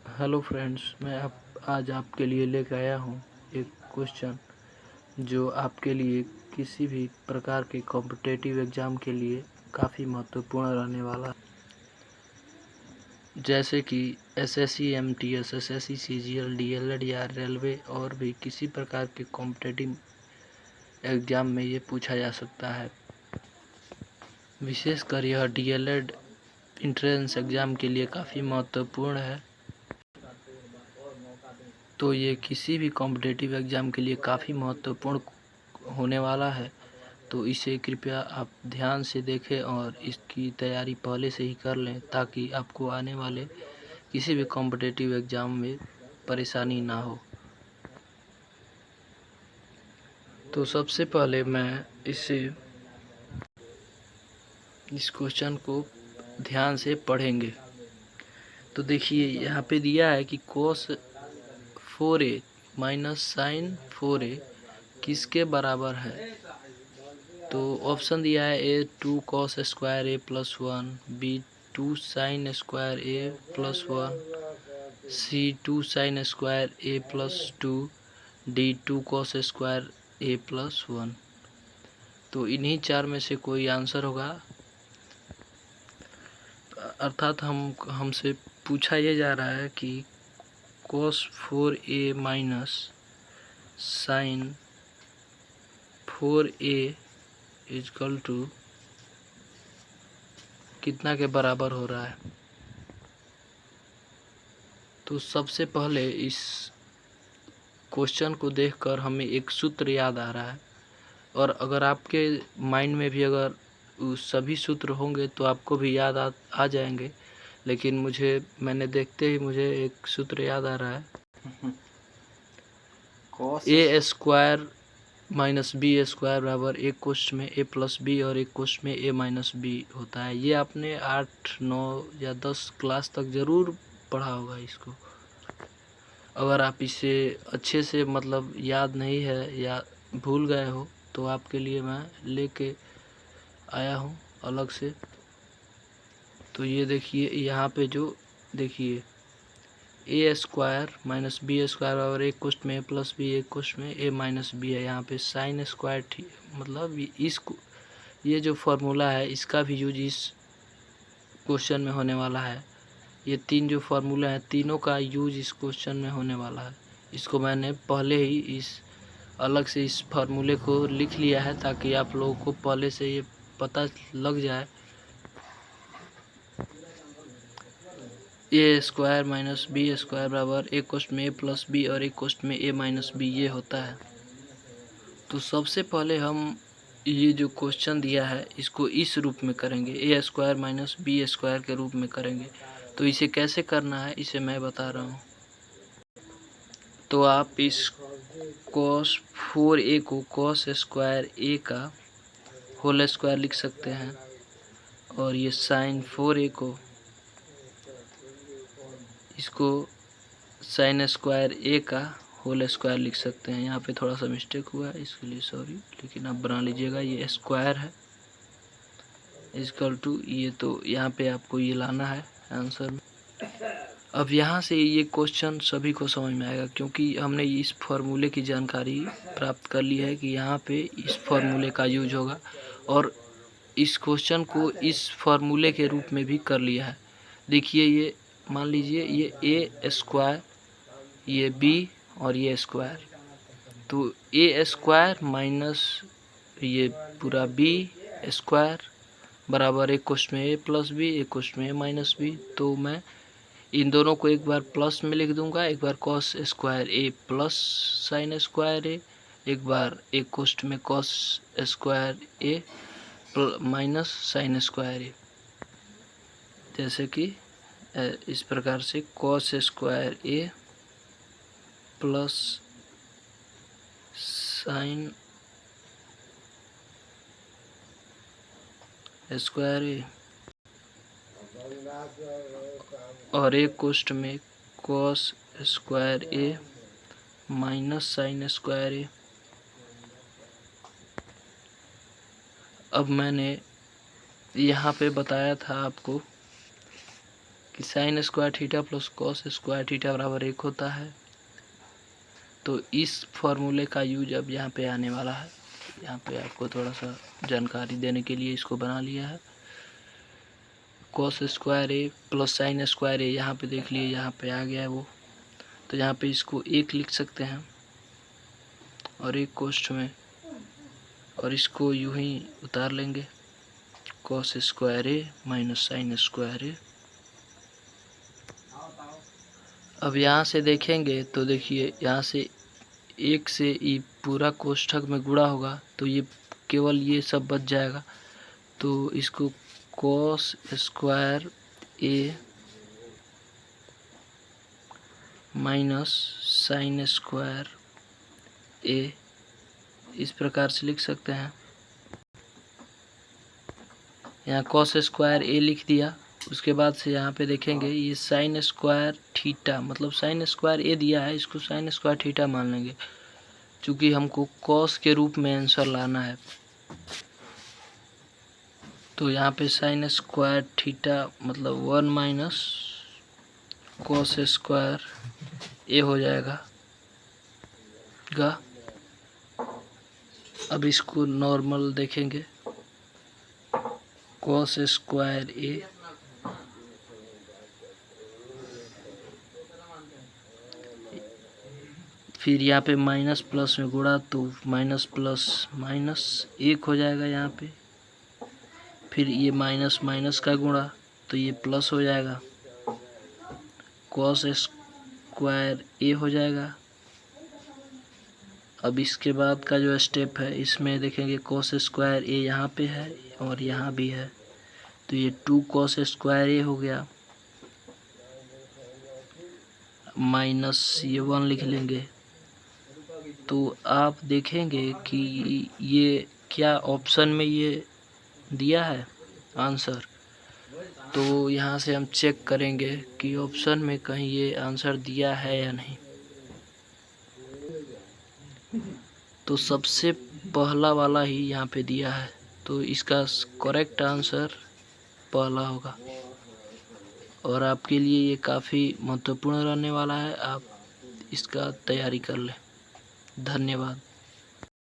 Hello friends, मैं आज आपके लिए लेकर आया हूँ एक क्वेश्चन जो आपके लिए किसी भी प्रकार के कॉम्पिटिटिव एग्ज़ाम के लिए काफ़ी महत्वपूर्ण रहने वाला है। जैसे कि SSC, MTS, SSC, CGL, DElEd या रेलवे और भी किसी प्रकार के कॉम्पिटिटिव एग्ज़ाम में ये पूछा जा सकता है। विशेषकर यह डीएलएड इंट्रेंस एग्ज़ाम के लिए काफ़ी महत्वपूर्ण है। तो ये किसी भी कॉम्पिटिटिव एग्ज़ाम के लिए काफ़ी महत्वपूर्ण होने वाला है। तो इसे कृपया आप ध्यान से देखें और इसकी तैयारी पहले से ही कर लें ताकि आपको आने वाले किसी भी कॉम्पिटिटिव एग्ज़ाम में परेशानी ना हो। तो सबसे पहले मैं इस क्वेश्चन को ध्यान से पढ़ेंगे। तो देखिए यहाँ पे दिया है कि cos 4a minus sine 4a किसके बराबर है। तो ऑप्शन दिया है ए 2 cos स्क्वायर ए प्लस 1, बी 2 साइन स्क्वायर ए प्लस 1, सी 2 साइन स्क्वायर ए प्लस 2, डी 2 cos स्क्वायर ए प्लस 1। तो इन्हीं चार में से कोई आंसर होगा। अर्थात हमसे पूछा ये जा रहा है कि cos 4a minus sine 4a equal to कितना के बराबर हो रहा है। तो सबसे पहले इस क्वेश्चन को देखकर हमें एक सूत्र याद आ रहा है, और अगर आपके माइंड में भी अगर सभी सूत्र होंगे तो आपको भी याद आ जाएंगे। लेकिन मैंने देखते ही मुझे एक सूत्र याद आ रहा है। ए स्क्वायर माइनस बी स्क्वायर बराबर एक कोष्ठ में ए प्लस बी और एक कोष्ठ में ए माइनस बी होता है। ये आपने 8, 9 या 10 क्लास तक ज़रूर पढ़ा होगा इसको। अगर आप इसे अच्छे से मतलब याद नहीं है या भूल गए हो तो आपके लिए मैं लेके आया हूँ अलग से। तो ये देखिए यहाँ पे जो देखिए ए स्क्वायर माइनस बी स्क्वायर और एक कोष्ठ में ए प्लस बी, एक कोष्ठ में ए माइनस बी है। यहाँ पे साइन स्क्वायर मतलब ये जो फॉर्मूला है इसका भी यूज इस क्वेश्चन में होने वाला है। ये तीन जो फार्मूला हैं तीनों का यूज इस क्वेश्चन में होने वाला है। इसको मैंने पहले ही अलग से इस फार्मूले को लिख लिया है ताकि आप लोगों को पहले से ये पता लग जाए। ए स्क्वायर माइनस बी स्क्वायर बराबर एक कोष्ठ में ए प्लस बी और एक कोष्ठ में ए माइनस बी ये होता है। तो सबसे पहले हम ये जो क्वेश्चन दिया है इसको इस रूप में करेंगे, ए स्क्वायर माइनस बी स्क्वायर के रूप में करेंगे। तो इसे कैसे करना है इसे मैं बता रहा हूँ। तो आप इस cos 4a को cos स्क्वायर a का होल स्क्वायर लिख सकते हैं, और ये साइन 4a को इसको साइन स्क्वायर a का होल स्क्वायर लिख सकते हैं। यहाँ पे थोड़ा सा मिस्टेक हुआ है इसके लिए सॉरी, लेकिन आप बना लीजिएगा। ये स्क्वायर है इक्वल टू ये, तो यहाँ पे आपको ये लाना है आंसर में। अब यहाँ से ये क्वेश्चन सभी को समझ में आएगा क्योंकि हमने इस फार्मूले की जानकारी प्राप्त कर ली है कि यहाँ पे इस फार्मूले का यूज होगा, और इस क्वेश्चन को इस फार्मूले के रूप में भी कर लिया है। देखिए ये मान लीजिए ये ए स्क्वायर, ये बी और ये स्क्वायर। तो ए स्क्वायर माइनस ये पूरा बी स्क्वायर बराबर एक कोष्ठ में ए प्लस बी, एक कोष्ठ में ए माइनस बी। तो मैं इन दोनों को एक बार प्लस में लिख दूंगा, एक बार कॉस स्क्वायर ए प्लस साइन स्क्वायर ए, एक बार एक कोष्ठ में कॉस स्क्वायर ए माइनस साइन स्क्वायर ए। जैसे कि इस प्रकार से कॉस स्क्वायर ए प्लस साइन स्क्वायर ए और एक कोष्ठ में कॉस स्क्वायर ए माइनस साइन स्क्वायर ए। अब मैंने यहाँ पे बताया था आपको कि sine square theta plus cos square theta बराबर 1 होता है। तो इस फॉर्मूले का यूज अब यहाँ पे आने वाला है। यहाँ पे आपको थोड़ा सा जानकारी देने के लिए इसको बना लिया है। कॉस स्क्वायर ए प्लस साइन स्क्वायर ए, यहाँ पे देख लिए यहाँ पे आ गया है वो। तो यहाँ पे इसको 1 लिख सकते हैं और एक कोष्ठ में, और इसको यूं ही उतार लेंगे, कॉस स्क्वायर ए माइनस साइन स्क्वायर ए। अब यहाँ से देखेंगे तो देखिए यहाँ से 1 से ये पूरा कोष्ठक में गुणा होगा तो ये केवल ये सब बच जाएगा। तो इसको कॉस स्क्वायर ए माइनस साइन स्क्वायर ए इस प्रकार से लिख सकते हैं। यहाँ कॉस स्क्वायर ए लिख दिया। उसके बाद से यहाँ पे देखेंगे ये साइन स्क्वायर थीटा, मतलब साइन स्क्वायर ए दिया है, इसको साइन स्क्वायर थीटा मान लेंगे क्योंकि हमको कॉस के रूप में आंसर लाना है। तो यहाँ पे साइन स्क्वायर थीटा मतलब 1 माइनस कॉस स्क्वायर ए हो जाएगा। अब इसको नॉर्मल देखेंगे, कॉस स्क्वायर ए फिर यहाँ पे माइनस प्लस में गुणा तो माइनस प्लस माइनस 1 हो जाएगा यहाँ पे। फिर ये माइनस माइनस का गुणा तो ये प्लस हो जाएगा, कॉस स्क्वायर ए हो जाएगा। अब इसके बाद का जो स्टेप है इसमें देखेंगे कॉस स्क्वायर ए यहाँ पे है और यहाँ भी है, तो ये 2 कॉस स्क्वायर ए हो गया माइनस ये 1 लिख लेंगे। तो आप देखेंगे कि ये क्या ऑप्शन में ये दिया है आंसर। तो यहाँ से हम चेक करेंगे कि ऑप्शन में कहीं ये आंसर दिया है या नहीं। तो सबसे पहला वाला ही यहाँ पे दिया है, तो इसका करेक्ट आंसर पहला होगा और आपके लिए ये काफ़ी महत्वपूर्ण रहने वाला है। आप इसका तैयारी कर लें। धन्यवाद।